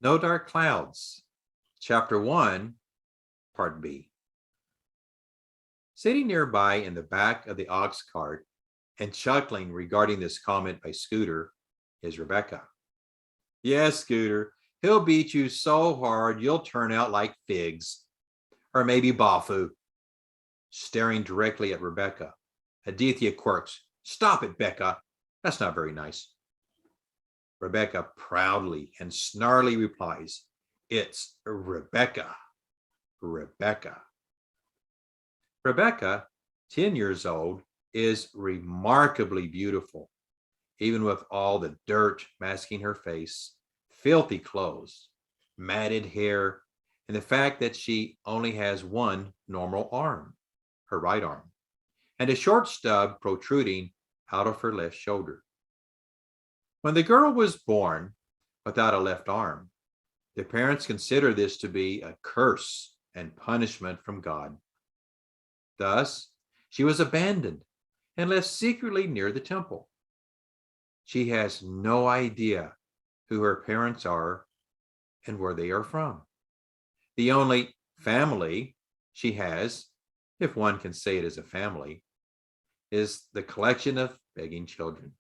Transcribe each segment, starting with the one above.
No Dark Clouds, Chapter 1, Part B. Sitting nearby in the back of the ox cart and chuckling regarding this comment by Scooter is Rebecca. Yes, Scooter, he'll beat you so hard you'll turn out like figs. Or maybe Bafu. Staring directly at Rebecca, Aditya quirks. Stop it, Becca. That's not very nice. Rebecca proudly and snarly replies, It's Rebecca. Rebecca. Rebecca, 10 years old, is remarkably beautiful, even with all the dirt masking her face, filthy clothes, matted hair, and the fact that she only has one normal arm, her right arm, and a short stub protruding out of her left shoulder. When the girl was born without a left arm, the parents considered this to be a curse and punishment from God. Thus, she was abandoned and left secretly near the temple. She has no idea who her parents are and where they are from. The only family she has, if one can say it is a family, is the collection of begging children,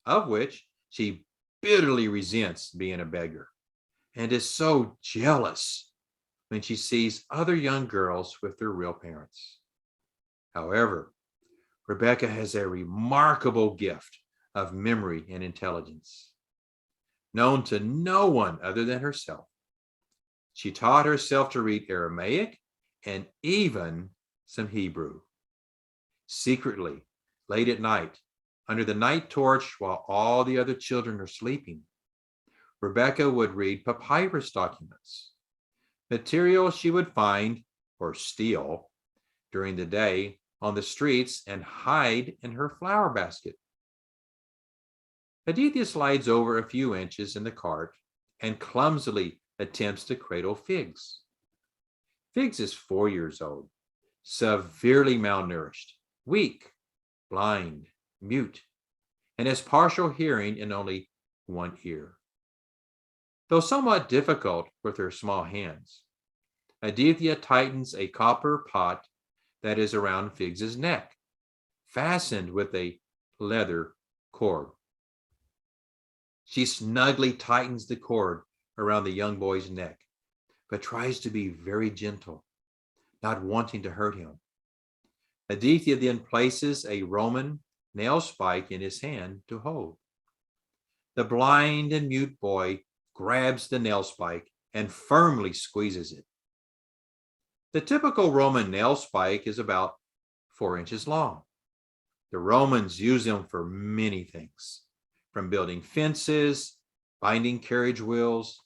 of which she bitterly resents being a beggar and is so jealous when she sees other young girls with their real parents. However, Rebecca has a remarkable gift of memory and intelligence, known to no one other than herself. She taught herself to read Aramaic and even some Hebrew. Secretly, late at night, under the night torch while all the other children are sleeping, Rebecca would read papyrus documents, material she would find or steal during the day on the streets and hide in her flower basket. Aditya slides over a few inches in the cart and clumsily attempts to cradle Figs. Figs is 4 years old, severely malnourished, weak, blind, mute, and has partial hearing in only one ear. Though somewhat difficult with her small hands, Aditya tightens a copper pot that is around Figs's neck, fastened with a leather cord. She snugly tightens the cord around the young boy's neck, but tries to be very gentle, not wanting to hurt him. Aditya then places a Roman nail spike in his hand to hold. The blind and mute boy grabs the nail spike and firmly squeezes it. The typical Roman nail spike is about 4 inches long. The Romans used them for many things, from building fences, binding carriage wheels,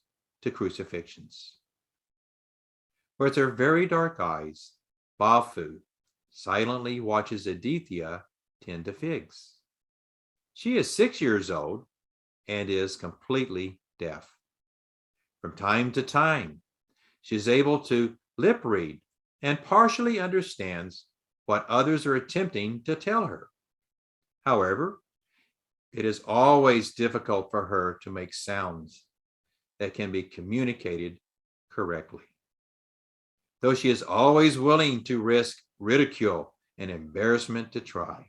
to crucifixions. With her very dark eyes, Bafu silently watches Aditya tend to Figs. She is 6 years old and is completely deaf. From time to time, she is able to lip read and partially understands what others are attempting to tell her. However, it is always difficult for her to make sounds that can be communicated correctly. Though she is always willing to risk ridicule and embarrassment to try.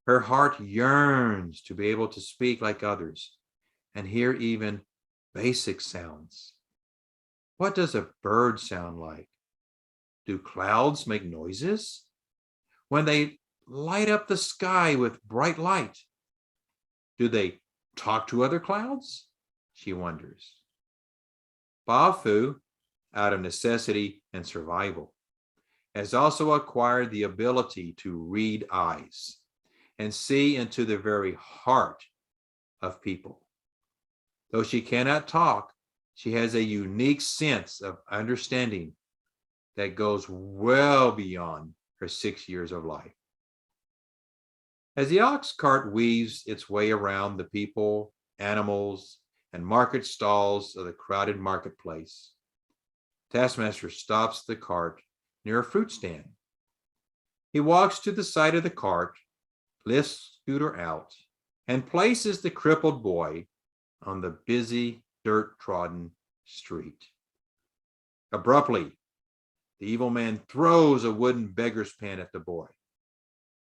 Her heart yearns to be able to speak like others and hear even basic sounds. What does a bird sound like? Do clouds make noises? When they light up the sky with bright light, do they talk to other clouds? She wonders. Bafu, out of necessity and survival, has also acquired the ability to read eyes and see into the very heart of people. Though she cannot talk, she has a unique sense of understanding that goes well beyond her 6 years of life. As the ox cart weaves its way around the people, animals, and market stalls of the crowded marketplace, Taskmaster stops the cart near a fruit stand. He walks to the side of the cart, lifts Scooter out, and places the crippled boy on the busy dirt-trodden street. Abruptly, the evil man throws a wooden beggar's pan at the boy.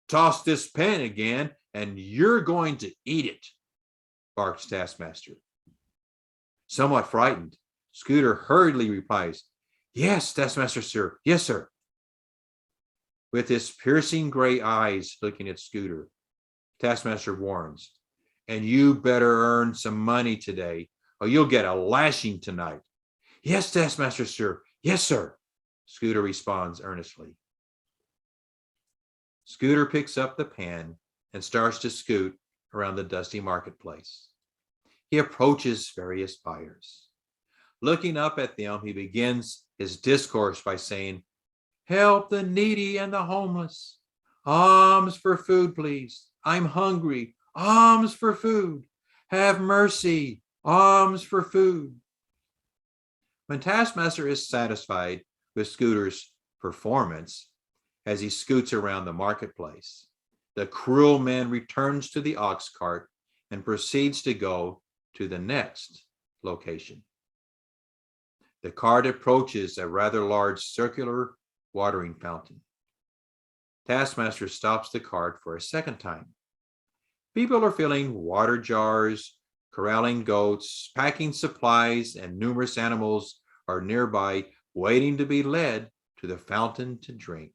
Toss this pan again, and you're going to eat it, barks Taskmaster. Somewhat frightened, Scooter hurriedly replies, Yes, Taskmaster, sir. Yes, sir. With his piercing gray eyes looking at Scooter, Taskmaster warns, And you better earn some money today, or you'll get a lashing tonight. Yes, Taskmaster, sir. Yes, sir. Scooter responds earnestly. Scooter picks up the pan and starts to scoot around the dusty marketplace. He approaches various buyers. Looking up at them, he begins his discourse by saying, Help the needy and the homeless. Alms for food, please. I'm hungry. Alms for food. Have mercy. Alms for food. When Taskmaster is satisfied with Scooter's performance as he scoots around the marketplace, the cruel man returns to the ox cart and proceeds to go to the next location. The cart approaches a rather large circular watering fountain. Taskmaster stops the cart for a second time. People are filling water jars, corralling goats, packing supplies, and numerous animals are nearby waiting to be led to the fountain to drink.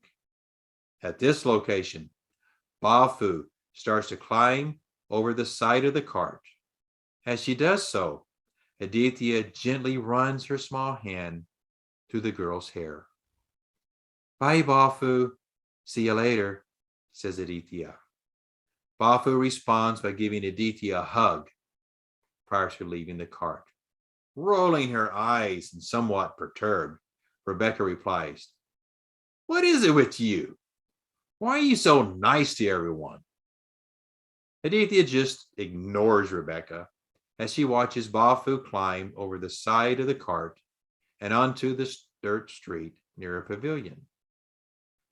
At this location, Bafu starts to climb over the side of the cart. As she does so, Aditya gently runs her small hand through the girl's hair. Bye, Bafu. See you later, says Aditya. Bafu responds by giving Aditya a hug prior to leaving the cart. Rolling her eyes and somewhat perturbed, Rebecca replies, What is it with you? Why are you so nice to everyone? Aditya just ignores Rebecca as she watches Bafu climb over the side of the cart and onto the dirt street near a pavilion.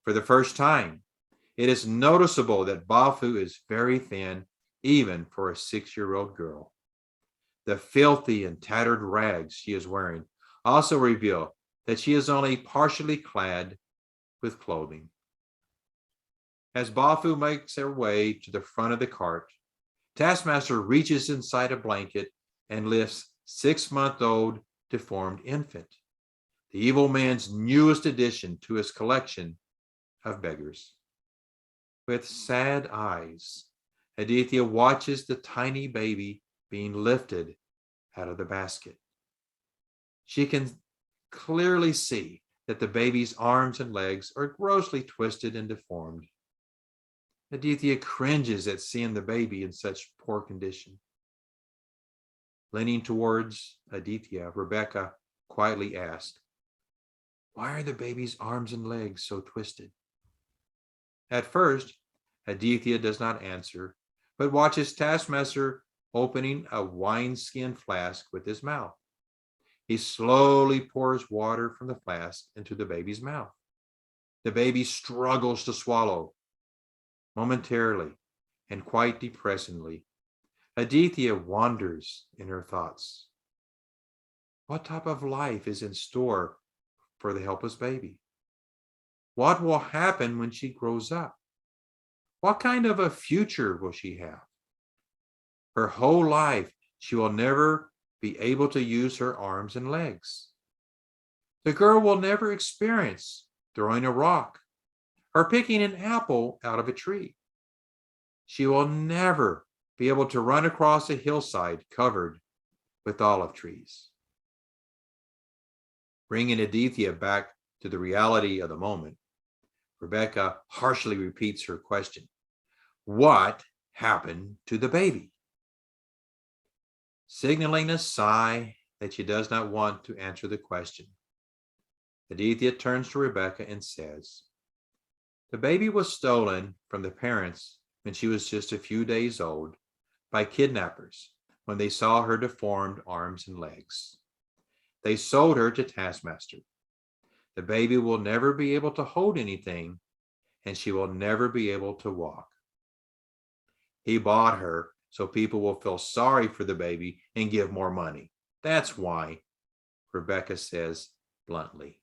For the first time, it is noticeable that Bafu is very thin, even for a 6-year-old girl. The filthy and tattered rags she is wearing also reveal that she is only partially clad with clothing. As Bafu makes her way to the front of the cart, Taskmaster reaches inside a blanket and lifts 6-month-old deformed infant, the evil man's newest addition to his collection of beggars. With sad eyes, Aditya watches the tiny baby being lifted out of the basket. She can clearly see that the baby's arms and legs are grossly twisted and deformed. Aditya cringes at seeing the baby in such poor condition. Leaning towards Aditya, Rebecca quietly asks, Why are the baby's arms and legs so twisted? At first, Aditya does not answer, but watches Taskmaster opening a wineskin flask with his mouth. He slowly pours water from the flask into the baby's mouth. The baby struggles to swallow. Momentarily and quite depressingly, Aditya wanders in her thoughts. What type of life is in store for the helpless baby? What will happen when she grows up? What kind of a future will she have? Her whole life, she will never be able to use her arms and legs. The girl will never experience throwing a rock or picking an apple out of a tree. She will never be able to run across a hillside covered with olive trees. Bringing Aditya back to the reality of the moment, Rebecca harshly repeats her question. What happened to the baby? Signaling a sigh that she does not want to answer the question, Aditya turns to Rebecca and says, The baby was stolen from the parents when she was just a few days old by kidnappers when they saw her deformed arms and legs. They sold her to Taskmaster. The baby will never be able to hold anything, and she will never be able to walk. He bought her so people will feel sorry for the baby and give more money. That's why, Rebecca says bluntly.